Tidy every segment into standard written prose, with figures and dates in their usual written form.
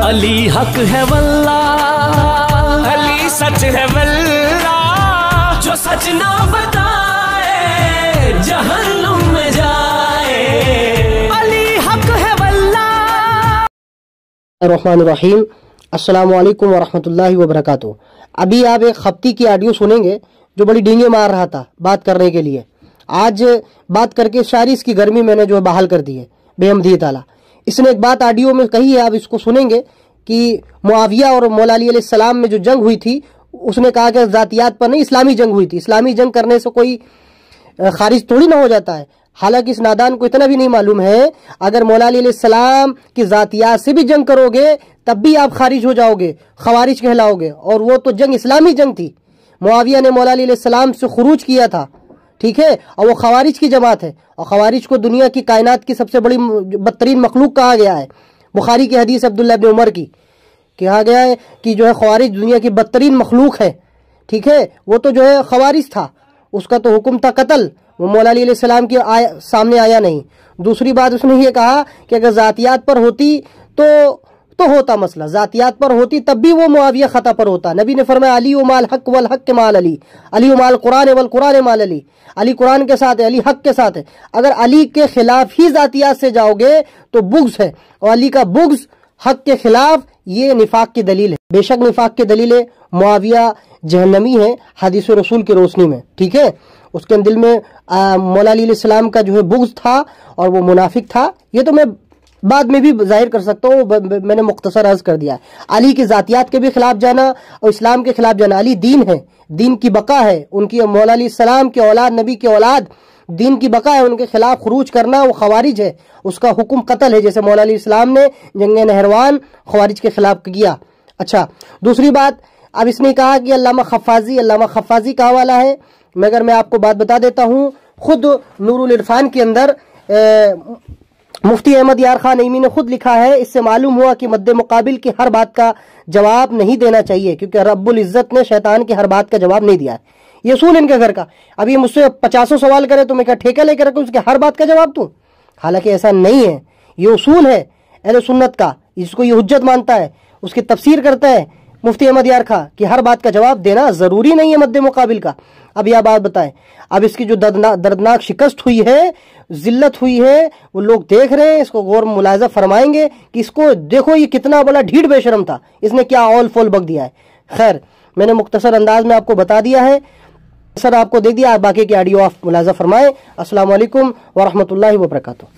अली हक है वल्ला, अली सच है वल्ला, जो सच ना बताए जहन्नुम में जाए। अली हक है वल्ला। रहमान रहीम। अस्सलाम वालेकुम वरहमतुल्लाहि वबरकातुहू। अभी आप एक खप्ती की ऑडियो सुनेंगे जो बड़ी डींगे मार रहा था बात करने के लिए। आज बात करके सारी इसकी गर्मी मैंने जो है बहाल कर दी है बेहमदी ताला। इसने एक बात ऑडियो में कही है, आप इसको सुनेंगे कि मुआविया और मौला अली अलैहिस्सलाम में जो जंग हुई थी, उसने कहा कि जातियात पर नहीं इस्लामी जंग हुई थी। इस्लामी जंग करने से कोई खारिज थोड़ी ना हो जाता है। हालांकि इस नादान को इतना भी नहीं मालूम है, अगर मौला अली अलैहिस्सलाम की जातियात से भी जंग करोगे तब भी आप खारिज हो जाओगे, खवारिज कहलाओगे। और वो तो जंग इस्लामी जंग थी। मुआविया ने मौला अली अलैहिस्सलाम से खुरूज किया था, ठीक है, और वो खवारिज की जमात है। और खवारिज को दुनिया की कायनात की सबसे बड़ी बदतरीन मखलूक कहा गया है। बुखारी की हदीस अब्दुल्लाह इब्न उमर की कहा गया है कि जो है खवारिज दुनिया की बदतरीन मखलूक है, ठीक है। वो तो जो है खवारिज था, उसका तो हुक्म था कत्ल, वो मौला अली अलैहिस्सलाम के सामने आया नहीं। दूसरी बात उसने ये कहा कि अगर जातियात पर होती तो होता मसला, जातियात पर होती तब भी वो मुआविया खता पर होता। नबी ने फरमाया अली माल हक वल हक के माल अली, अली माल कुरान वल कुरान माल अली। अली कुरान के साथ है, अली हक के साथ है। अगर अली के खिलाफ ही जातियात से जाओगे तो बुग़्ज़ है, और अली का बुग़्ज़ हक के खिलाफ ये निफाक की दलील है। बेशक निफाक की दलील है, मुआविया जहन्नमी है हदीस रसूल की रोशनी में, ठीक है। उसके दिल में मौला अली अलैहिस्सलाम का जो है बुग़्ज़ था और वो मुनाफिक था। ये तो मैं बाद में भी जाहिर कर सकता हूँ, मैंने मुख्तसर अर्ज कर दिया है। अली की जातियात के भी खिलाफ जाना और इस्लाम के खिलाफ जाना, अली दीन है, दीन की बका है। उनकी मौला अली सलाम के औलाद, नबी के औलाद, दीन की बका है। उनके खिलाफ खुरूज करना वो खवारिज है, उसका हुक्म कत्ल है, जैसे मौला अली इस्लाम ने जंग नहरवान खवारिज के खिलाफ किया। अच्छा, दूसरी बात, अब इसने कहा कि अल्लामा खफ़ाज़ी का हवाला है। मगर मैं आपको बात बता देता हूँ, खुद नूरुल इरफान के अंदर मुफ्ती अहमद यार खान नईमी ने खुद लिखा है, इससे मालूम हुआ कि मद्दे मुकाबिल की हर बात का जवाब नहीं देना चाहिए, क्योंकि रब्बुल इज्जत ने शैतान की हर बात का जवाब नहीं दिया है। ये उसूल इनके घर का। अभी मुझसे 50 सवाल करे तो मैं क्या ठेका लेकर रखूं उसके हर बात का जवाब दूं? हालांकि ऐसा नहीं है, ये उसूल है अहले सुन्नत का, जिसको ये हुज्जत मानता है, उसकी तफसीर करता है मुफ्ती अहमद यार खां कि हर बात का जवाब देना जरूरी नहीं है मद्दे मुकाबिल का। अब यह बात बताएं, अब इसकी जो दर्दनाक शिकस्त हुई है, जिल्लत हुई है, वो लोग देख रहे हैं, इसको गौर मुलाहिजा फरमाएंगे कि इसको देखो ये कितना बड़ा ढीठ बेशरम था, इसने क्या ऑल फोल बक दिया है। खैर, मैंने मुख्तसर अंदाज में आपको बता दिया है, सर आपको दे दिया, आप बाकी की ऑडियो आप मुलाहिजा फरमाएं। अस्सलाम वालेकुम वरहमतुल्लाहि वबरकातुहू।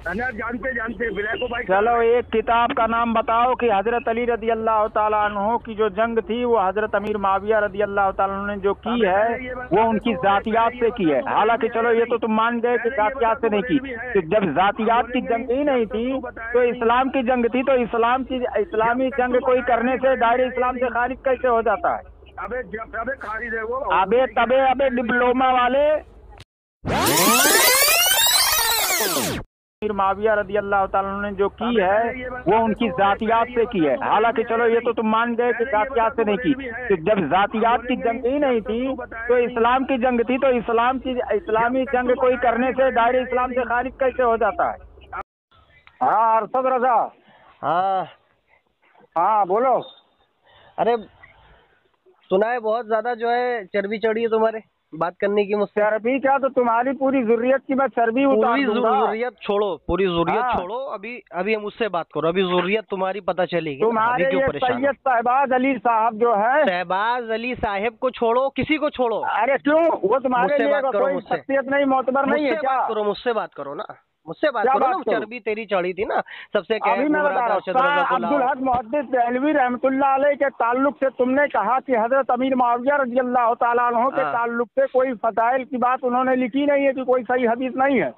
जानते भाई। चलो एक किताब का नाम बताओ कि हजरत अली रदी अल्लाह तआला अन्हु की जो जंग थी वो हजरत अमीर माविया रदी अल्लाह तआला अन्हु ने जो की है वो उनकी जातियात से की है। हालांकि चलो ये तो तुम मान गए कि जातियात से नहीं की, तो जब जातियात की जंग ही नहीं थी तो इस्लाम की जंग थी, तो इस्लामी जंग कोई करने से दायरे इस्लाम से खारिज कैसे हो जाता है? अबे खारिज है वो, अबे डिप्लोमा वाले। माविया रदी अल्लाह ताला ने जो की है वो उनकी जातियात से की है। हालांकि चलो ये तो तुम मान गए कि जातियात से नहीं की, तो जब जातियात की जंग ही नहीं थी तो इस्लाम की जंग थी, तो इस्लामी जंग कोई करने से दायरे इस्लाम से खारिज कैसे हो जाता है? हाँ अरशद रजा। हाँ बोलो। अरे सुना है बहुत ज्यादा जो है चर्बी चढ़ी है तुम्हारे बात करने की मुझसे। चर्बी क्या, तो तुम्हारी पूरी जुर्रियत की मैं चर्बी उतार दूंगा। जुर्रियत छोड़ो, पूरी जुर्रियत छोड़ो, अभी मुझसे बात करो, अभी जुर्रियत तुम्हारी पता चलेगी। तुम्हारे ये सैयद शहबाज अली साहब जो है, शहबाज अली साहब को छोड़ो, किसी को छोड़ो। अरे क्यों, वो तुम्हारे लिए कोई शख्सियत नहीं, मोतबर नहीं है क्या? मुझसे बात करो ना, मुझसे बात करो ना। चर्बी तेरी चढ़ी थी ना सबसे। अभी मैं बता रहा हूँ, अब्दुल हक मुहद्दिस देहलवी रहमतुल्लाह अलैह के ताल्लुक से तुमने कहा कि हजरत अमीर मुआविया रज़ी अल्लाह तआला अन्हु के ताल्लुक से कोई फदाइल की बात उन्होंने लिखी नहीं है, कि कोई सही हदीस नहीं है।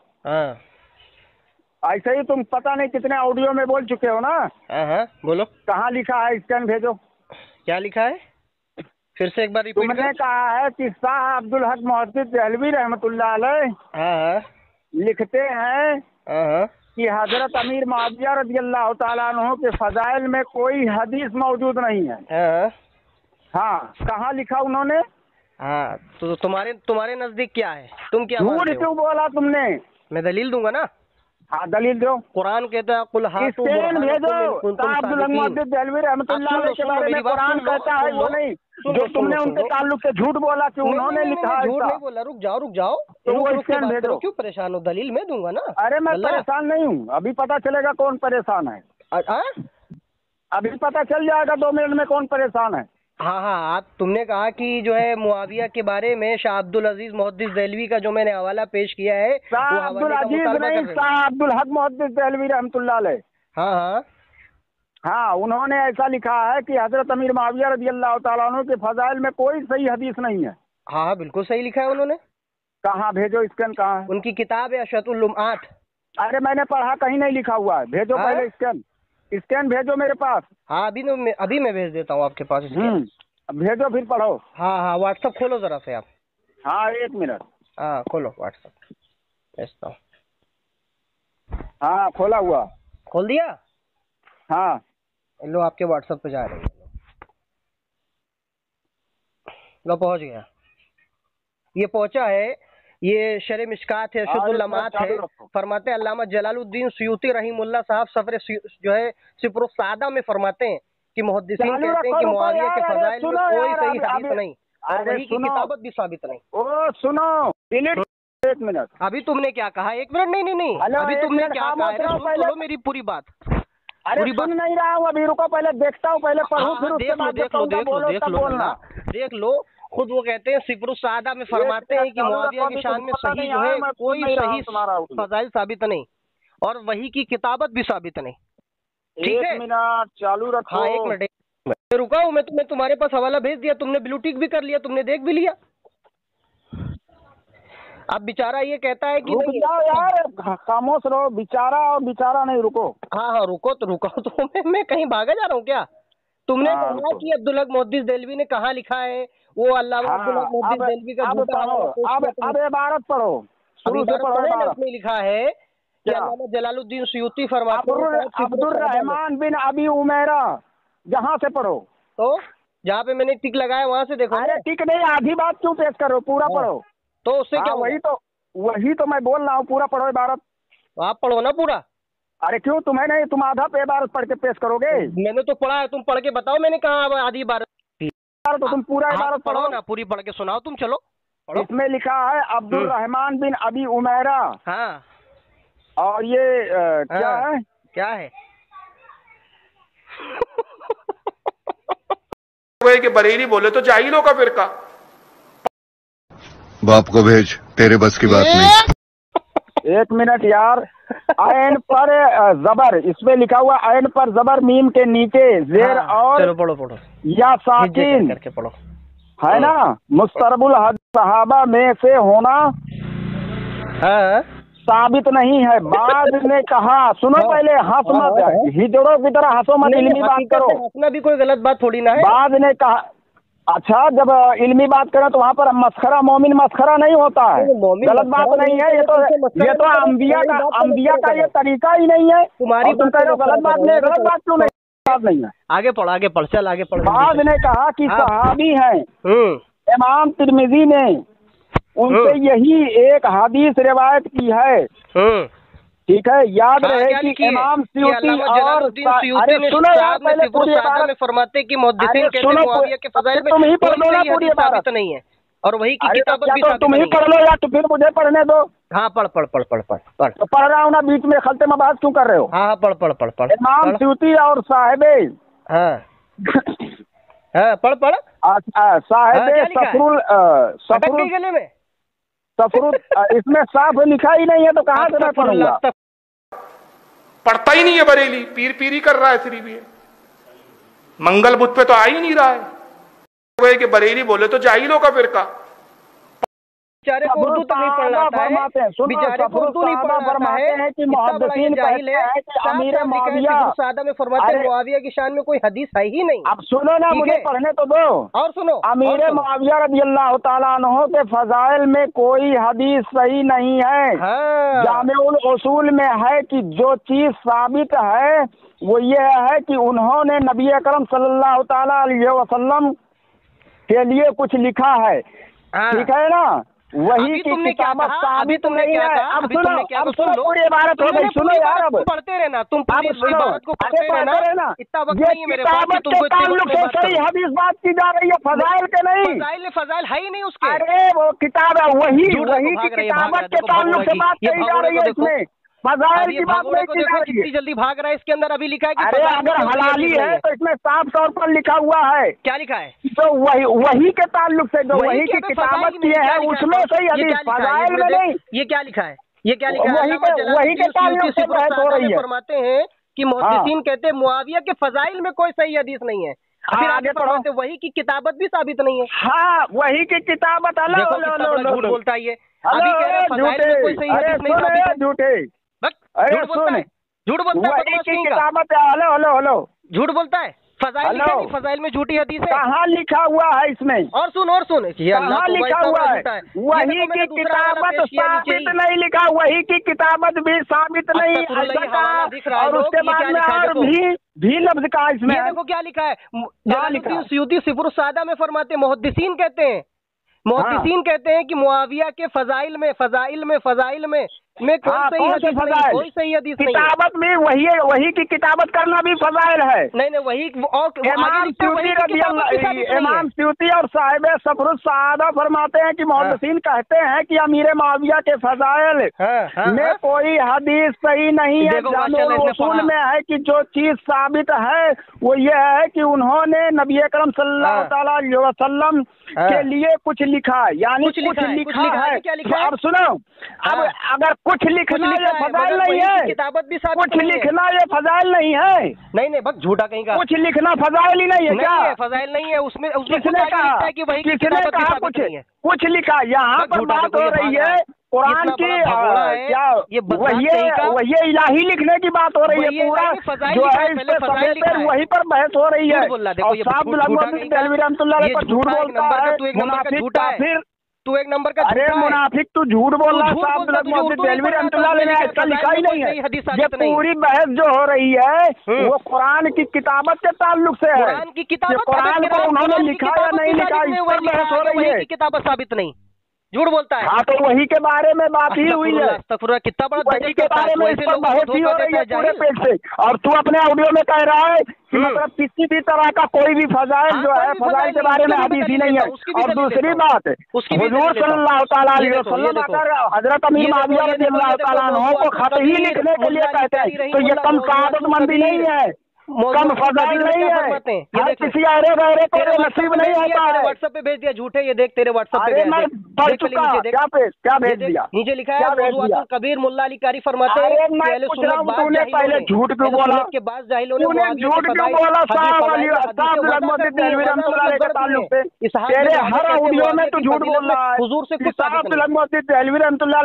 ऐसे ही तुम पता नहीं कितने ऑडियो में बोल चुके हो ना। बोलो कहाँ लिखा है, स्कैन भेजो। क्या लिखा है, फिर से एक बार रिपीट। तुमने कहा है कि शाह अब्दुल हक मुहद्दिस देहलवी रहमतुल्लाह अलैह लिखते हैं कि हजरत अमीर मुआविया रज़ी अल्लाह तआला अन्हु के फजाइल में कोई हदीस मौजूद नहीं है। हाँ, कहाँ लिखा उन्होंने? हाँ, तो तुम्हारे नजदीक क्या है, तुम क्या झूठ क्यों बोला तुमने? मैं दलील दूंगा ना। हाँ दलील दो। कुरान कहता है कुल हाथू स्टैंड भेजो। कुल अब्दुल हक मुहद्दिस देहलवी रहमतुल्लाह अलैह के बारे में कुरान कहता है वो नहीं जो तुमने उनके ताल्लुक से झूठ बोला कि उन्होंने लिखा है। झूठ नहीं बोला, रुक जाओ तो वो स्टैंड भेजो। क्यों परेशान हो? दलील मैं दूंगा ना। अरे मैं परेशान नहीं हूँ, अभी पता चलेगा कौन परेशान है। अभी पता चल जाएगा 2 मिनट में कौन परेशान है। हाँ, आप तुमने कहा कि जो है मुआविया के बारे में शाह अब्दुल अजीज मुहद्दिस देहलवी का जो मैंने हवाला पेश किया है, शाह अब्दुल अजीज नहीं, शाह अब्दुल हक मुहद्दिस देहलवी रहमतुल्लाह अलैह। हाँ, उन्होंने ऐसा लिखा है कि हजरत अमीर मुआविया रज़ी अल्लाह तआला अन्हु के फजाइल में कोई सही हदीस नहीं है। हाँ, बिल्कुल सही लिखा है उन्होंने। कहाँ भेजो, स्कैन कहाँ है? उनकी किताब है अशरतुल लुमआत। अरे मैंने पढ़ा, कहीं नहीं लिखा हुआ है। भेजो पहले स्कैन भेजो मेरे पास। हाँ, अभी मैं भेज देता हूँ आपके पास। भेजो फिर पढ़ो। हाँ, व्हाट्सएप खोलो जरा से आप। हाँ 1 मिनट। हाँ खोलो व्हाट्सएप, भेजता हूँ। हाँ खोला हुआ। खोल दिया? हाँ लो, आपके व्हाट्सएप पे जा रही है। लो पहुंच गया। ये पहुंचा है, ये शरे मिशकात है, शुद्ध लमात है। फरमाते हैं अल्लामा जलालुद्दीन सुयूती रहीमुल्लाह साहब सफर जो है सिफर सादा में फरमाते हैं कि मुहद्दिसीन कहते हैं कि मुआविया के फजाइल में कोई सही हदीस नहीं और वही की किताबत भी साबित नहीं। ओ सुनो, 1 मिनट। अभी तुमने क्या कहा? 1 मिनट नहीं, अभी तुमने क्या कहा? सुन लो मेरी पूरी बात। अरे सुन नहीं रहा हूँ, अभी रुको, पहले देखता हूँ, पहले पढ़ूं, फिर उसके बाद देख लो। खुद वो कहते हैं सिफर सादा में फरमाते हैं कि मुआविया की शान में सही जो है कोई सही फजाइल साबित नहीं और वही की किताबत भी साबित नहीं। ठीक है, 1 मिनट चालू रखो। हाँ 1 मिनट रुका हूँ मैं। तुम्हारे पास हवाला भेज दिया, तुमने ब्लूटिक भी कर लिया, तुमने देख भी लिया। अब बेचारा ये कहता है कि रुक जाओ यार, खामोश रहो। बेचारा और बेचारा नहीं, रुको। हाँ रुको तो मैं कहीं भागा जा रहा हूँ क्या? तुमने कहा कि अब्दुल हक मुहद्दिस देहलवी ने कहाँ लिखा है वो अल्लामा अब्दुल हक मुहद्दिस देहलवी का अब इबारत पढ़ो, शुरू से पढ़ो। उसमें लिखा है कि अल्लामा जलालुद्दीन सुयूती फरमाते हैं अब्दुल रहमान बिन अबी उमैरा, जहाँ से पढ़ो। तो जहाँ पे मैंने टिक लगाया वहाँ से देखो। अरे टिक नहीं, आधी बात क्यों पेश करो, पूरा पढ़ो। तो उससे क्या? वही तो मैं बोल रहा हूँ, पूरा पढ़ो इबारत। आप पढ़ो ना पूरा। अरे क्यों, तुम्हें नहीं, तुम आधा पे इबारत पढ़ के पेश करोगे। मैंने तो पढ़ा है, तुम पढ़ के बताओ मैंने कहा आधी इबारत। तो तुम पूरा इबारत पढ़ो ना, पूरी पढ़ के सुनाओ तुम। चलो इसमें लिखा है अब्दुल रहमान बिन अबी उमैरा। हाँ, और ये क्या है कि बरेली बोले तो जाहिलों का फिरका। बाप को भेज, तेरे बस की बात नहीं। 1 मिनट यार। आयन पर जबर, इसमें लिखा हुआ आयन पर जबर, मीम के नीचे जेर और चलो पढ़ो या साकिन करके पढ़ो, है ना। मुस्तरबुल हद सहाबा में से होना साबित नहीं है। बाद ने कहा, सुनो पहले, हंस मत, हिजड़ों की तरह हंसो मत, इल्मी बात करो। हंसना भी कोई गलत बात थोड़ी ना है। बाद ने कहा, अच्छा जब इल्मी बात करें तो वहाँ पर मस्खरा, मोमिन मस्खरा नहीं होता है, गलत बात नहीं है। ये तो अंबिया का ये तरीका ही नहीं है। तुम्हारी तुम कह रहे हो गलत बात नहीं, गलत बात क्यों नहीं? बात नहीं है। आगे पढ़, चल आगे पढ़। बाद ने कहा कि सहाबी हैं इमाम तिरमिजी ने उनसे यही एक हदीस रिवायत की है। ठीक है, याद रहे कि इमाम सुयूती और अरे सुनो यार, पहले पूरी इबारत में फरमाते कि मुहद्दिसीन कहते हैं मुआविया के फजाइल में तुम ही पढ़ लो ना, पूरी इबारत नहीं है और वही की किताबत भी साबित तुम ही पढ़ लो या तो फिर मुझे पढ़ने दो। हाँ पढ़। तो पढ़ रहा हूँ ना, बीच में खलते में बात क्यों कर रहे हो? हाँ पढ़। इमाम सुयूती और साहिबे पढ़ साहिबे सफरुल गले में सफरुल, इसमें साफ लिखा ही नहीं है तो कहाँ से मैं पढ़ूंगा? पढ़ता ही नहीं है बरेली, पीर कर रहा है सिर्फ। भी मंगल बुद्ध पे तो आ ही नहीं रहा है कि बरेली बोले तो जाहिलों का फिरका। बेचारे को उर्दू तक नहीं पढ़ना आता है, बेचारे को उर्दू नहीं पढ़ना आता है कि मुहद्दिसीन जाहिल है कि अमीर मुआविया सादा में फरमाते हैं मुआविया की शान में कोई हदीस है ही नहीं। अब सुनो ना, मुझे पढ़ने तो दो। और सुनो, अमीर मुआविया रज़ी अल्लाह तआला अन्हु के फजाइल में कोई हदीस सही नहीं है। जामिउल उसूल में है कि जो चीज साबित है वो ये है कि उन्होंने नबी अकरम सल्लल्लाहु तआला अलैहि वसल्लम के लिए कुछ लिखा है। ठीक है ना। वही की किताबत साबित नहीं है। अब सुनो, अब सुनो, पूरी इबारत हो गई, सुनो यार, अब पढ़ते रहना, तुम पूरी इबारत को पढ़ते रहना, इतना वक्त ये नहीं है मेरे पास कि किताबत के तुमको ताल्लुक से सही हदीस बात की जा रही है, फजाइल के नहीं। फजाइल है ही नहीं उसके। अरे वो किताब है, वही की किताबत के ताल्लुक से बात कही जा रही है इसमें, फजाइल की बात नहीं की जा रही है। कितनी जल्दी भाग रहा है, इसके अंदर अभी लिखा है कि अरे अगर हलाली है तो इसमें साफ तौर पर लिखा हुआ है। क्या लिखा है? तो वही के ताल्लुक से जो वही की किताबत की है उसमें सही हदीस, फजाइल में नहीं। ये क्या लिखा है? ये क्या लिखा है? वही के ताल्लुक से बहस हो रही है। फरमाते हैं कि मुहद्दिसीन कहते हैं मुआविया के फजाइल में कोई सही हदीस नहीं है। फिर आगे फरमाते वही की किताबत भी साबित नहीं है। हाँ, वही की किताबत झूठ बोलता है ये, अभी कह रहे हैं फजाइल में कोई सही हदीस नहीं साबित है। झूठे, झूठ बोलता है, झूठ बोलता है, वही की किताबत है। हेलो हेलो हेलो, झूठ बोलता है। फजाइल लिखा नहीं, फजाइल में झूठी हदीस है। कहाँ लिखा हुआ है इसमें? और सुन कहाँ लिखा हुआ है? वही की किताबत साबित नहीं लिखा, वही की किताबत भी साबित नहीं, और उसके बाद में और भी लफ्ज का इसमें देखो क्या लिखा है। जलालुद्दीन सयूती सिफर सादा में फरमाते, मुहद्दिसीन कहते हैं, मुहद्दिसीन कहते हैं कि मुआविया के फजाइल में कोई सही हदीस नहीं। किताबत में वही की किताबत करना भी फजाइल है। नहीं वही इमाम सयूती और साहिब सफरुस सादा फरमाते हैं कि मुहद्दिसीन कहते हैं कि अमीर मुआविया के फजाइल में कोई हदीस सही नहीं है। उसूल में है कि जो चीज साबित है वो ये है कि उन्होंने नबी अकरम सल्लल्लाहु अलैहि वसल्लम के लिए कुछ लिखा, यानी कुछ लिखा है। अब सुनो, अब अगर कुछ लिखना ये फजाइल नहीं है, किताबत भी कुछ लिखना ये फजाइल नहीं है। नहीं बस झूठा कहीं का, कुछ लिखना फजाइल ही नहीं है। क्या फजाइल नहीं है? उसमें किसने कहा कि वही किताबत भी साबित नहीं है? कुछ लिखा, यहाँ पर बात हो रही है कुरान की, क्या वही इलाही लिखने की बात हो रही है। पूरा जो है इस पे सफेद पर वही पर बहस हो रही है। और साहब रहमतुल्लाह पर झूठ बोलता है, मुनाफिक काफिर। तू एक नंबर का, अरे मुनाफिक तू झूठ बोल रहा है। साहब रहमतुल्लाह ने इसका लिखा ही नहीं है। ये पूरी बहस जो हो रही है वो कुरान की किताबत के ताल्लुक से है। कुरान को उन्होंने लिखा या नहीं लिखा, इस पर बहस हो रही है। किताबत साबित नहीं, झूठ बोलता है। हाँ, तो वही के बारे में बात ही हुई है। कितना बड़ा वही के बारे में इस पर बहस ही हो रही है पूरे पेट से। और तू अपने ऑडियो में कह रहा है कि मतलब किसी भी तरह का कोई भी फजाइल जो है, फजाइल के बारे में हदीस ही नहीं है। और दूसरी बात, हुजूर सल्लल्लाहु तआला अलैहि वसल्लम अगर हजरत अमीर मुआविया रज़ियल्लाहु तआला अन्हु को खत ही लिखने के लिए कहते हैं तो ये कम सआदतमंदी नहीं है, कम फजाइल नहीं है। हर किसी अरे गहरे को नसीब नहीं होता है। व्हाट्सएप पे भेज दिया झूठे, ये देख तेरे व्हाट्सएप पे मैं पढ़ चुका। क्या भेज दिया? नीचे लिखा है कबीर मुल्ला अली कारी फरमाते हैं, तूने पहले झूठ क्यों बोला? के बाद जाहिलों ने झूठ क्यों बोला? तेरे हर ऑडियो में तू झूठ बोल रहा है। हुजूर से कुछ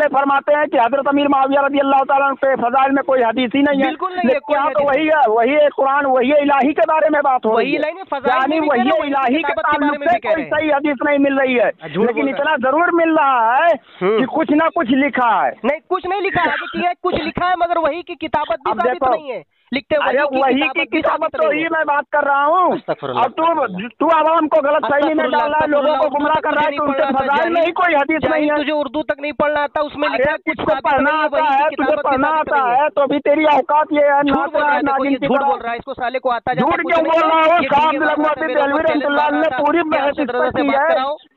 फरमाते हैं कि हजरत अमीर मुआविया रज़ियल्लाहु ताला के फजाइल में कोई हदीस ही नहीं है। बिल्कुल नहीं है। क्या तो वही है, वही कुरान, वही इलाही के बारे में बात हो रही है, यानी वही इलाही के ताल्लुक से कोई सही हदीस नहीं मिल रही है। लेकिन इतना जरूर मिल रहा है कि कुछ ना कुछ लिखा है। नहीं, कुछ नहीं लिखा है, कुछ लिखा है मगर वही की किताबत भी साबित नहीं है। लिखते वही की किताबत तो ही मैं बात कर रहा हूँ। और तू आवाम को गलत फहमी में डाल रहा है, लोगों को गुमराह कर रहा है। उनके फजाइल में ही कोई हदीस नहीं है। तुझे उर्दू तक नहीं पढ़ना आता, उसमें लिखा कुछ को पढ़ना आता है, तुझे पढ़ना आता है तो भी तेरी औकात ये है। झूठ बोल रहा है, इसको साले को आता है। झूठ क्यों बोल रहा हूँ? ने पूरी बहस इस पर की है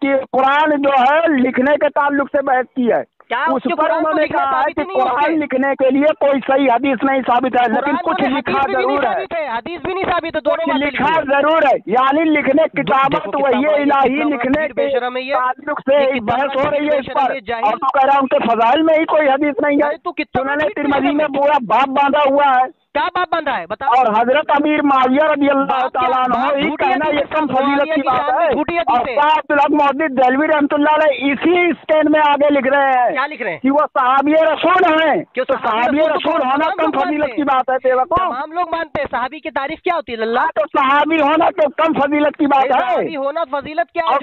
कि कुरान जो है लिखने के ताल्लुक से बहस की है। उस पर उन्होंने कहा है कि कुरान लिखने के लिए कोई सही हदीस नहीं साबित है, लेकिन कुछ लिखा जरूर है। हदीस भी नहीं साबित है, दोनों लिखा जरूर है, यानी लिखने किताबत वही इलाही लिखने के ताल्लुक से बहस हो रही है इस पर। और तो कह रहा हूँ उनके फजाइल में ही कोई हदीस नहीं है। उन्होंने तिरमिज़ी में पूरा बाप बांधा हुआ है। क्या बाप बंधा है बताओ? और हजरत अमीर मुआविया रज़ियल्लाहु ताला अन्हु ही कहना ये कम फजीलत की बात है। और साहब मुहद्दिस देहलवी रहमतुल्लाह अलैह इसी स्टैंड में आगे लिख रहे हैं, क्या लिख रहे हैं? कि वो सहाबी रसूल हैं। तो सहाबी रसूल होना कम फजीलत की बात है। तमाम लोग मानते हैं। सहाबी की तारीफ क्या होती है अल्लाह? तो सहाबी होना तो कम फजीलत की बात है। सहाबी होना फजीलत क्या है?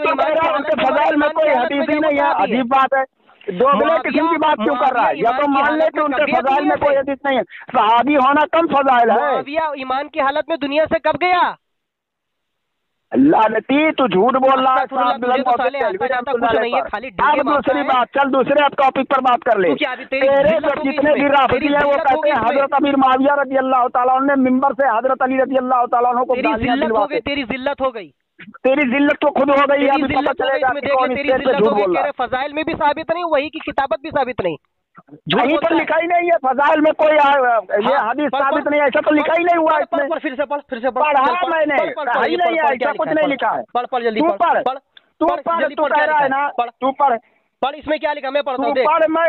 उनके फजाइल में कोई हदीस ही नहीं है। अजीब बात है, दोगले किस्म की बात क्यों कर रहा है? या तो मान ले कि उनके फजाइल में कोई हदीस नहीं है। सहाबी होना कम फजाइल है। मुआविया ईमान की हालत में दुनिया से कब गया? लानती तू झूठ बोल रहा है। खाली दूसरी बात, चल दूसरे टॉपिक पर बात कर ले। तेरे जो जितने भी राफिदी हैं वो कहते हैं हजरत अमीर माविया रजी अल्लाह तआला अन्हु ने मिंबर से हजरत अली रजी अल्लाह तआला अन्हु को गालियां दिलवाते। तेरी जिल्लत हो गई, तेरी जिल्लत तो खुद हो गई। अभी पता चलेगा कि कौन इस पे झूठ बोल रहा है। फजाइल में भी साबित नहीं, वही की किताबत भी साबित नहीं, कहीं पर लिखा ही नहीं है फजाइल में कोई ये हदीस साबित नहीं है, ऐसा तो लिखा ही नहीं हुआ इसमें। फिर से पढ़, फिर से पढ़ा मैंने, कहा ही नहीं है, ऐसा कुछ नहीं लिखा है। पढ़ जल्दी, तू पढ़, तू कह रहा है ना, तू पढ़। इसमें क्या लिखा, मैं पढ़ता हूँ।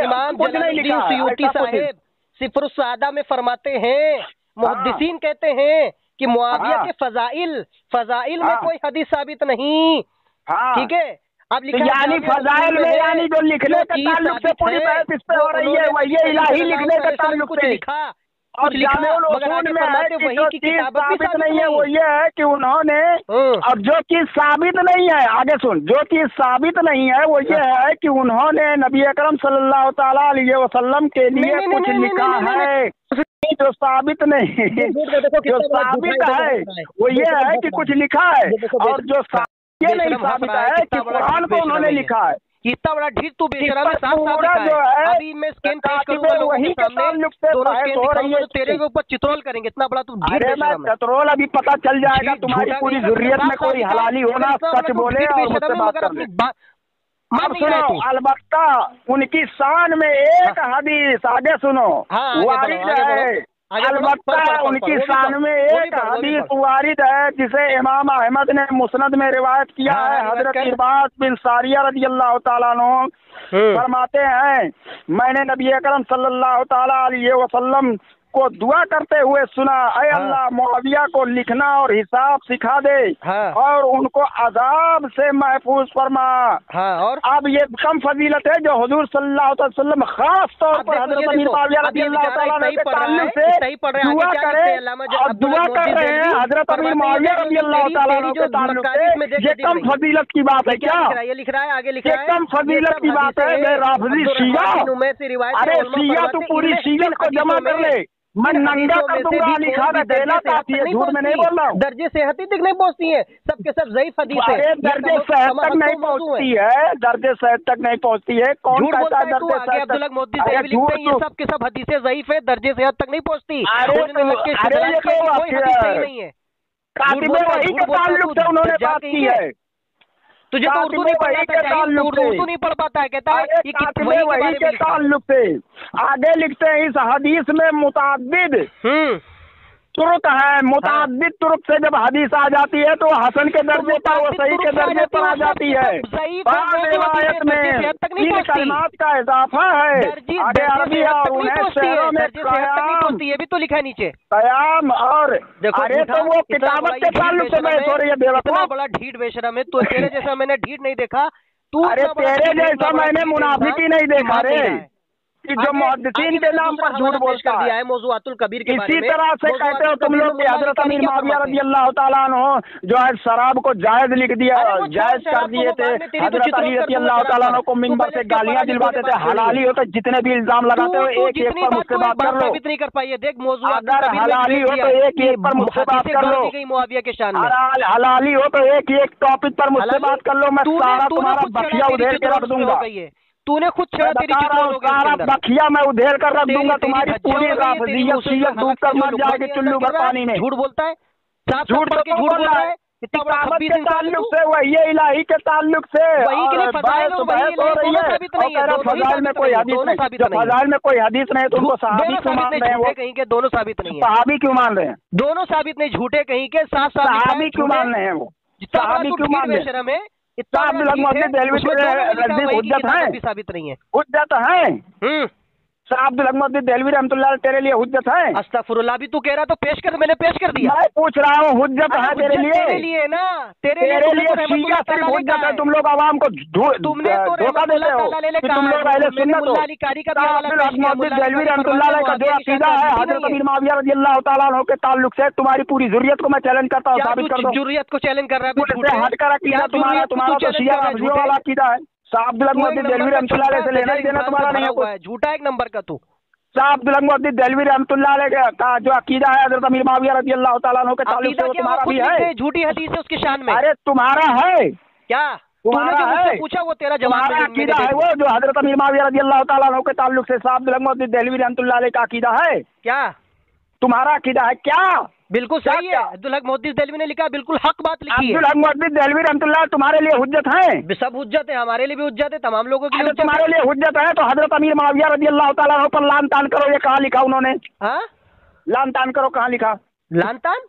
इमाम जलालुद्दीन सुयूती साहिब सिफरुस सादा में फरमाते हैं, मुहद्दिसीन कहते हैं कि मुआविया के फजाइल में कोई हदीस साबित नहीं। ठीक है, अब लिखा यानी फजाइल में, यानी जो लिखने के ताल्लुक से पूरी बहस इस पे हो रही है, वही इलाही लिखने के ताल्लुक से लिखा और जामिउल उसूल में है कि जो चीज साबित नहीं है वो ये है कि उन्होंने, और जो चीज साबित नहीं है, आगे सुन, जो चीज साबित नहीं है वो ये है कि उन्होंने नबी अकरम सल्लल्लाहु तआला अलैहि वसल्लम के लिए कुछ लिखा है। जो साबित नहीं, जो साबित है वो ये है कि कुछ लिखा है, और जो ये नहीं साबित है कि कुरान को उन्होंने लिखा है। इतना बड़ा ढीठ तू बेशरम में साफ जो है। अभी मैं स्कैन पेश करूंगा लोगों के सामने, दोनों स्कैन दिखाऊंगा तो तेरे के ऊपर चित्रोल करेंगे। इतना बड़ा तू ढीठ बेशरम है। चित्रोल अभी पता चल जाएगा, तुम्हारी पूरी ज़ुर्रियत में कोई हलाली होना, सच बोले और मुझसे बात कर ले। अब सुनो, अलबत्ता उनकी शान में एक हदीस, आगे सुनो, वारिद है, अलबत्ता उनकी शान में एक हदीस वारिद है जिसे इमाम अहमद ने मुस्नद में रिवायत किया है। हजरत इरबाद बिन सारिया रज़ी अल्लाह तआला अन्हु फरमाते हैं, मैंने नबी अकरम सल्लल्लाहु तआला अलैहि वसल्लम को दुआ करते हुए सुना, ऐ अल्लाह मुआविया को लिखना और हिसाब सिखा दे और उनको अजाब से महफूज फरमा। और अब ये कम फजीलत है जो हुजूर सल्लल्लाहु अलैहि वसल्लम खास तौर पर हजरत अमीर माविया रज़ियल्लाहु तआला अन्हु के ताल्लुक से दुआ करे और दुआ कर रहे हैं हजरत अमीर माविया रज़ियल्लाहु तआला अन्हु के ताल्लुक से। ये कम फजीलत की बात है क्या? ये लिख रहा है, आगे लिख रहा है, कम फजीलत की बात है। राफिदी शिया, अरे शिया तू पूरी शियत को जमा कर ले, मैं नंगा कर दूंगा, लिखा देना काफी है, झूठ में नहीं बोल रहा हूँ। दर्जे सेहती तक नहीं पहुँचती है, सबके सब ज़ईफ हदीस है। दर्जे सेहत तक नहीं पहुँचती है, दर्जे सेहत तक नहीं पहुँचती है। कौन कहता है दर्जे सेहत तक? ये सब के सब हदीसें ज़ईफ है, दर्जे सेहत तक नहीं पहुँचती। नहीं है, वही के ताल्लुक से उन्होंने बात की है। तुझे तो उर्दू नहीं पढ़ता, उर्दू नहीं पढ़ पाता है, कहता है ये वही के ताल्लुक से। आगे लिखते हैं, इस हदीस में मुताद्दिद तुरुक है, मुताद्दिद तुरुक से जब हदीस आ जाती है तो हसन के दर्जे पर, वो सही के दर्जे पर आ जाती है। रिवायत में इन कलमात का इजाफा है, आगे अरबी और उन्हें शहरों में कयाम, ये भी तो लिखा है नीचे, कयाम। और अरे तो वो किताबत के ताल्लुक से बहस हो रही है। इतना बड़ा ढीठ बेशरम है तू, तेरे जैसा मैंने ढीठ नहीं देखा। तू अरे तेरे जैसा मैंने मुनाफिक ही नहीं देखा रे, कि जो मुहद्दिसीन के नाम पर झूठ बोलता दिया है मौज़ूअतुल कबीर के बारे में। इसी तरह से कहते हो तुम लोग कि हजरत अमीर माविया रज़ियल्लाहु तआला अन्हु जो है शराब को जायज लिख दिया, जायज कर दिए थे। हजरत अली रज़ियल्लाहु तआला अन्हु को मिंबर से गालियां दिलवाते थे। हलाली हो तो जितने भी इल्जाम लगाते हो एक एक पर मुझसे बात कर लो। नहीं कर पाई, देख मौजूद, अगर हलाली हो तो एक एक पर मुझसे बात कर लो। मुआविया के शान में हलाली हो तो एक एक टॉपिक पर मुझसे बात कर लो, मैं सारा तुम्हारा बखिया उधेड़ के रख दूंगा। तूने खुद छेड़ा, तेरी सारा बखिया मैं उधेड़ कर रख दूंगा, तुम्हारी पूरी राफिदियत डूब कर मर जाएगी चुल्लू भर पानी में। झूठ बोलता है, झूठ बोल रहा है। किताबत के ताल्लुक से, वही इलाही के ताल्लुक से फजाइल में कोई हदीस नहीं, फजाइल में कोई हदीस नहीं, तुमको सहाबी क्यों मान रहे हैं? वो कहीं के दोनों साबित नहीं है, सहाबी क्यों मान रहे हैं? दोनों साबित नहीं, झूठे कहीं के, साफ सहाबी क्यों मान रहे हैं? वो सहाबी क्यों मान रहे हैं? हुज्जत है, साबित नहीं है, हुज्जत है। अब्दुल अहमद देहलवी रहमतुल्लाह तेरे लिए हुज्जत है? अस्तगफुरुल्लाह, भी तू कह रहा तो पेश कर, मैंने पेश कर दिया। मैं पूछ रहा हूँ, हुज्जत है तेरे लिए? तेरे लिए ना, तेरे लिए शिया सिर्फ हुज्जत है। तुम लोग आवाम को तुमने तो धोखा देते हो कि तुम लोग अहले सुन्नत हो। अब्दुल अहमद देहलवी रहमतुल्लाह का जो अकीदा है हजरत अमीर माविया रज़ियल्लाहु तआला अन्हु के ताल्लुक से, तुम्हारी पूरी ज़ुर्रियत को मैं चैलेंज करता हूँ, साबित कर दो। ज़ुर्रियत को चैलेंज कर रहा है, हट कर अकीदा तुम्हारा तो शिया वाला अकीदा है। अब्दुल अहमद देहलवी रहमतुल्लाह से लेना ही देना तुम्हारा नहीं है। झूठा एक नंबर का तू शाह अब्दुल मुहद्दिस देहलवी रहमतुल्लाह अलैह का जो अकीदा है हजरत अमीर माविया रजी अल्लाह तआला अन्हु के ताल्लुक से, वो तुम्हारा भी है? झूठी हदीस है उसकी शान में। अरे तुम्हारा है क्या? तूने जो मुझसे पूछा वो तेरा जवाब तुम्हारा अकीदा है वो जो हजरत अमीर माविया रजी अल्लाह तआला अन्हु के ताल्लुक से शाह अब्दुल मुहद्दिस देहलवी रहमतुल्लाह अलैह का अकीदा है क्या? तुम्हारा अकीदा है क्या? बिल्कुल सही है। अब्दुल हक मुहद्दिस देहलवी ने लिखा, बिल्कुल हक बात लिखी है। अब्दुल हक मुहद्दिस देहलवी रहमतुल्लाह तुम्हारे लिए हुज्जत है? सब हुज्जत है, हमारे लिए भी हुज्जत है, तमाम लोगों के लिए। तुम्हारे लिए हुज्जत है तो हजरत अमीर माविया रजी अल्लाह तआला अन्हु पर लान तान करो, ये कहाँ लिखा उन्होंने? हाँ, लान तान करो कहाँ लिखा? लान तान?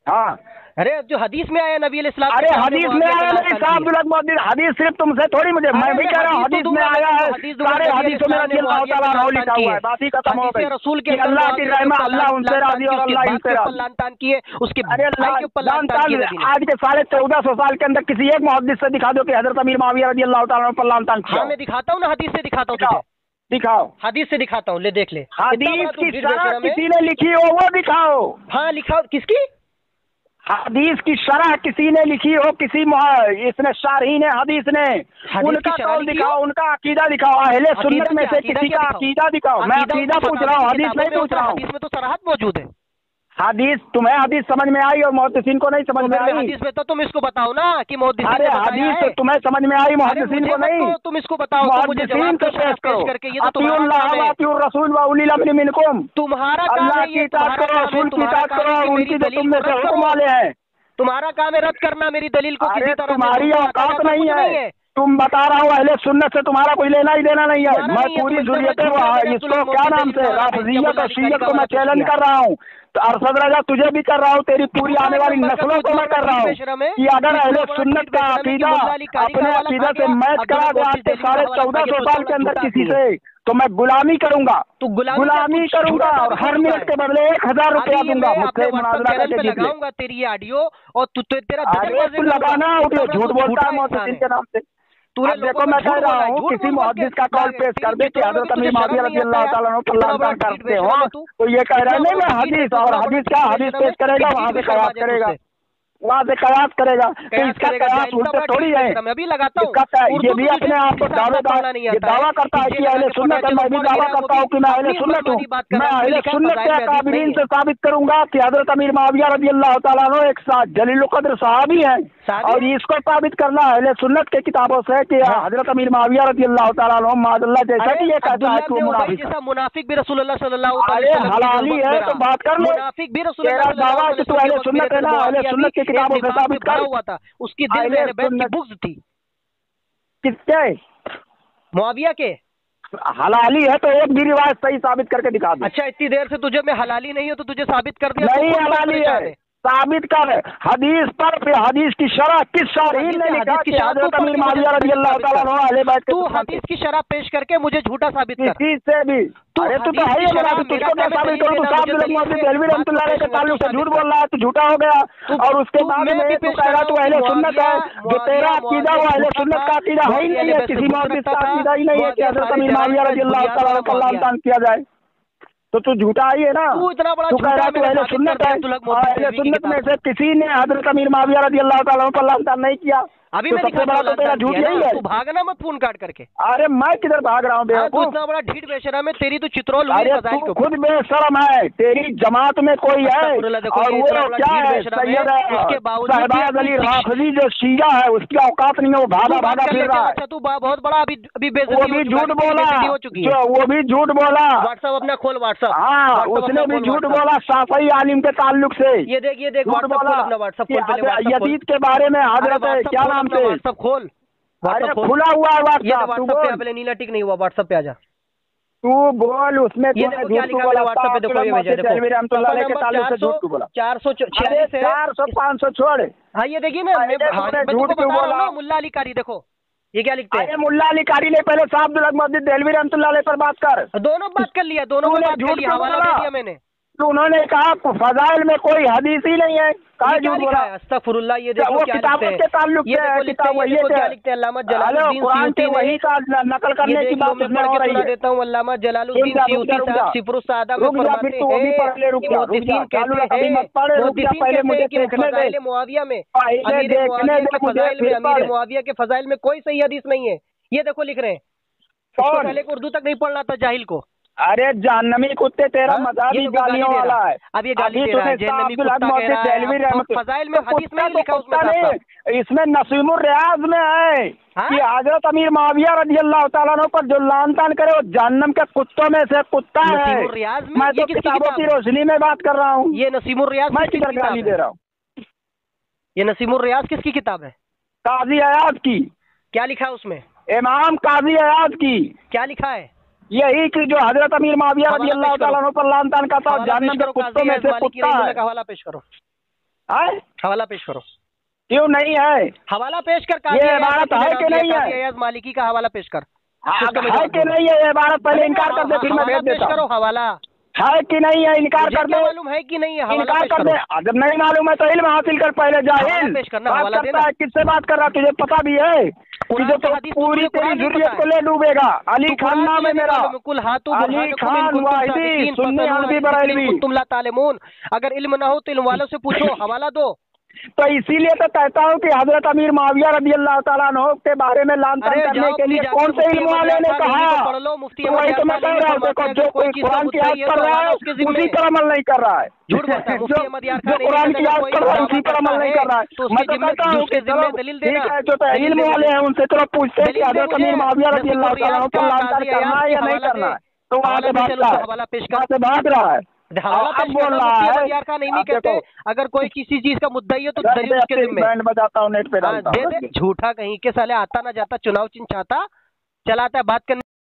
हाँ, अरे जो हदीस में आया नबी अलैहिस्सलाम। अरे हदीस में आया नहीं शाह अब्दुल हक मुहद्दिस, हदीस सिर्फ तुमसे थोड़ी मुझे, मैं भी कह रहा हूँ हदीस में आया है, सारे हदीसों में रजी अल्लाह तआला अन्हु लिखा हुआ है। बात ही खत्म हो गई। रसूल के अल्लाह की रहमत, अल्लाह उनसे राजी और अल्लाह इनसे राजी। लान किए उसके, अरे आज के 1450 साल के अंदर किसी एक मुहद्दिस से दिखा दो कि हजरत अमीर माविया रजी अल्लाह तआला अन्हु पर लान तान किया। हाँ मैं दिखाता हूँ ना, हदीस से दिखाता हूँ तुझे। दिखाओ, हदीस से दिखाता हूँ, ले देख ले। हदीस की शरह किसी ने लिखी हो वो दिखाओ। हाँ लिखा, किसकी हदीस की शरह किसी ने लिखी हो, किसी इसने शारहीन हदीस ने, उनका कौल दिखाओ, उनका अकीदा दिखाओ, अहले सुन्नत में से किसी का अकीदा दिखाओ। मैं अकीदा पूछ रहा हूँ, हदीस नहीं पूछ रहा हूँ। हदीस में तो सराहत मौजूद है। हदीस तुम्हें हदीस समझ में आई और मुहद्दिसीन को नहीं समझ में आई? हदीस में तो तुम इसको बताओ ना कि मुहद्दिसीन। अरे हदीस तो तुम्हें समझ में आई, मुहद्दिसीन को नहीं। तुम इसको बताओ, मुझे जवाब पेश करके। ये तो तुम्हारा रसूल व उलिल अम्र मिनकुम, तुम्हारा अल्लाह की इताअत करो, रसूल की इताअत करो, उनकी जो तुम में से हुक्म वाले हैं। तुम्हारा काम है रद्द करना मेरी दलील को किसी तरह। तुम्हारी औकात नहीं है, तुम बता रहा हूँ अहले सुन्नत से तुम्हारा कोई लेना ही देना नहीं है। मैं पूरी जुर्रियत इसको क्या नाम से राफिजियत और शियत को मैं चैलेंज कर रहा हूँ, तो अरशद रजा तुझे भी कर रहा हूँ, तेरी पूरी आने वाली नस्लों को मैं कर रहा हूँ कि अगर अहले सुन्नत का अकीदा अपने अकीदा से मैच करा दे आज के 1450 साल के अंदर किसी से, तो मैं गुलामी करूंगा, गुलामी करूंगा और हर मिनट के बदले 1000 रुपया दूंगा। मुझसे मुनाजरा करके जीत ले। तेरी ये ऑडियो और तेरा लगाना झूठ बोलता है मुहद्दिसीन के नाम से। देखो मैं कह रहा हूँ किसी मुहद्दिस का कॉल पेश कर दे कि हजरत अमीर माविया रजी अल्लाह तआला अन्हु पर लान तान करते हो, तो ये कह रहा है नहीं मैं हदीस, और हदीस क्या हदीस पेश करेगा, वहाँ से कयास करेगा, वहाँ से कयास करेगा। तो इसका कयास उल्टे थोड़ी है। ये भी अपने आप को दावेदार, ये दावा करता है कि अहले सुन्नत है, मैं भी दावा करता हूँ कि मैं अहले सुन्नत हूँ। मैं अहले सुन्नत के अकाबिरीन से साबित करूंगा कि हजरत अमीर माविया रजी अल्लाह तआला अन्हु एक जलील क़द्र सहाबी है, और इसको साबित करना अहले सुन्नत के किताबों से कि हजरत अमीर माविया रजी अल्लाह तआला अन्हु माअल्लाह जैसा कि ये कहता है कि वो मुनाफिक है। मुनाफिक भी रसूलुल्लाह सल्लल्लाहु अलैहि वसल्लम हलाली है तो बात कर ले। मुनाफिक भी रसूलुल्लाह तेरा दावा कि तू अहले सुन्नत है ना, अहले सुन्नत की किताबों से साबित कर। हुआ था उसकी दिल में बैठ की बुग़्ज़ थी। किसके? मुआविया के। हलाली है तो एक भी रिवायत सही साबित करके दिखा दे। अच्छा इतनी देर से तुझे मैं हलाली नहीं हो तो तुझे साबित कर दिया। नहीं हलाली है, साबित कर। हदीस पर फिर हदीस की शरह किस शारहीन ने लिखा कि हजरत अमीर माविया रजी अल्लाह तआला अन्हु अहले बैत के? तू हदीस की शरह पेश करके मुझे झूठा साबित कर। किसी से भी। अरे तू तो है ही मुनाफिक, तुझको क्या साबित करूं? तू शाह अब्दुल हक मुहद्दिस देहलवी रहमतुल्लाह अलैह के ताल्लुक से झूठ बोल रहा है, तू झूठा हो गया। और उसके बाद में तू कह रहा तू अहले सुन्नत है, जो तेरा अकीदा वो अहले सुन्नत का अकीदा है ही नहीं है, किसी मुहद्दिस का अकीदा ही नहीं है कि हजरत अमीर माविया रजी अल्लाह तआला अन्हु पर लान तान किया जाए। तो तू झूठा ही है ना। तू इतना बड़ा तू कह रहा है तू अहले सुन्नत है, अहले सुन्नत में से किसी ने हजरत अमीर माविया रजी अल्लाह तआला अन्हु पर लान तान नहीं किया। अभी तो मैं सबसे बड़ा तो तेरा झूठ यही है। तू भागना मत फोन काट करके। अरे मैं किधर भाग रहा हूँ बेवकूफ? इतना बड़ा ढीठ बेशरम है, तेरी तो चित्रोल हुई। अरे तू खुद बेशरम है, तेरी जमात में कोई है और वो क्या है सैयद शहबाज अली राफजी जो शिया है उसकी औकात नहीं है, वो भागा भागा फिर रहा है। अच्छा तू बहुत बड़ा अभी वो भी झूठ बोला, वो भी झूठ बोला। व्हाट्सएप अपना खोल, व्हाट्सएप। हाँ उसने भी झूठ बोला शाफई आलिम के ताल्लुक से। ये देख व्हाट्सएप खोल, अपना व्हाट्सएप खोल। यजीद के बारे में हजरत क्या नाम से व्हाट्सएप खोल, खुला हुआ है व्हाट्सएप पे। पहले नीला टिक नहीं हुआ, व्हाट्सएप पे आजा। तू बोल उसमें ये देखो क्या लिखा है व्हाट्सएप पे, देखो ये भेजा, देखो 400 500 छोड़। हाँ ये देखिए ना, मैं तुमको बता रहा हूं ना, मुल्ला अली कारी देखो ये क्या लिखते हैं। मुल्ला अली कारी ने पहले शाह अब्दुल हक मुहद्दिस देहलवी रहमतुल्लाह अलैह पर बात कर। दोनों बात कर लिया, दोनों ने बात कर लिया, हवाला दे दिया मैंने। तो उन्होंने कहा फजाइल में कोई हदीस ही नहीं है। अस्तगफुरुल्लाह। ये देखो क्या लिखते हैं, के ताल्लुक ये देखो क्या लिखते हैं अल्लामा जलालुद्दीन सयूती वही का नकल करने की बात इसमें हो रही है। देता हूँ अल्लामा जलालुद्दीन सयूती साहब सिफरुस सादा में फरमाते हैं मुहद्दिसीन कहते हैं फजाइल मुआविया में, अमीर मुआविया के फजाइल में कोई सही हदीस नहीं है। ये देखो लिख रहे हैं, पहले को उर्दू तक नहीं पढ़ना था जाहिल को। अरे जहन्नमी कुत्ते, तेरा मजाक ही गालियों वाला है। अब ये गाली दे रहा है, जहन्नमी कुत्ता कह रहा है। फजाइल में हदीस में लिखा उसमें, इसमें नसीमुर रियाज में है कि हजरत अमीर माविया रजी अल्लाह ताला अन्हु पर जो लान तान करे वो जहन्नम के कुत्तों में से कुत्ता है। मैं तो किताबों की रोशनी में बात कर रहा हूँ। ये नसीमुर रियाज मैं किधर गाली दे रहा हूँ? ये नसीमुर रियाज किसकी किताब है? काजी अयाज की। क्या लिखा है उसमें? इमाम काजी अयाज की। क्या लिखा है? यही कि जो हजरत अमीर माविया रजी अल्लाह ताला अन्हु पर लान तान करता है जहन्नम के कुत्तों में से कुत्ता है। हवाला पेश करो, हवाला पेश करो। क्यों नहीं है? हवाला पेश कर। ये इबारत है कि नहीं है? मालिकी का हवाला पेश कर। है कि नहीं है ये इबारत? पहले इनकार कर दे, फिर मैं भेज देता हूं। हवाला है कि नहीं है? इनकार कर दे। मालूम है कि नहीं है? इनकार कर दे। जब नहीं मालूम है तो इल्म हासिल कर पहले। जाहिल पेश करना, बात हवाला करता है, किससे बात कर रहा है? तुझे पता भी है? तुझे तो पूरी तेरी जुर्रियत को ले डूबेगा। अली खान नाम है मेरा, अली खान वाहिदी सुन्नी हनफी बरेलवी। तुम ला तालिमून। अगर इल्म ना हो तो इल्म वालों से पूछो, हवाला दो। तो इसीलिए तो कहता हूँ कि हजरत अमीर माविया रजी अल्लाह ताला अन्हु के बारे में लान तान करने के लिए कौन से इल्म वाले ने कहा? वही तो मैं कह रहा हूँ। देखो, जो कोई कुरान की याद कर रहा है उसी पर अमल नहीं कर रहा है। जो कुरान की याद कर रहा है उसी पर अमल नहीं कर रहा है। मैं तो कहता हूँ कि चलो ठीक है, जो इल्म वाले हैं उनसे चलो पूछते हैं कि हजरत अमीर माविया रजी अल्लाह ताला अन्हु पर लान तान करना है या नहीं करना है। तो वहाँ से भाग रहा है। हवाला बोल रहा है नहीं कहते। अगर कोई किसी चीज का मुद्दा ही है तो दलील उसके जिम्मे। बैंड बजाता हूँ, नेट पे डालता हूँ। झूठा कहीं के साले, आता ना जाता, चुनाव चिन्ह चाहता, चलाता है बात करने।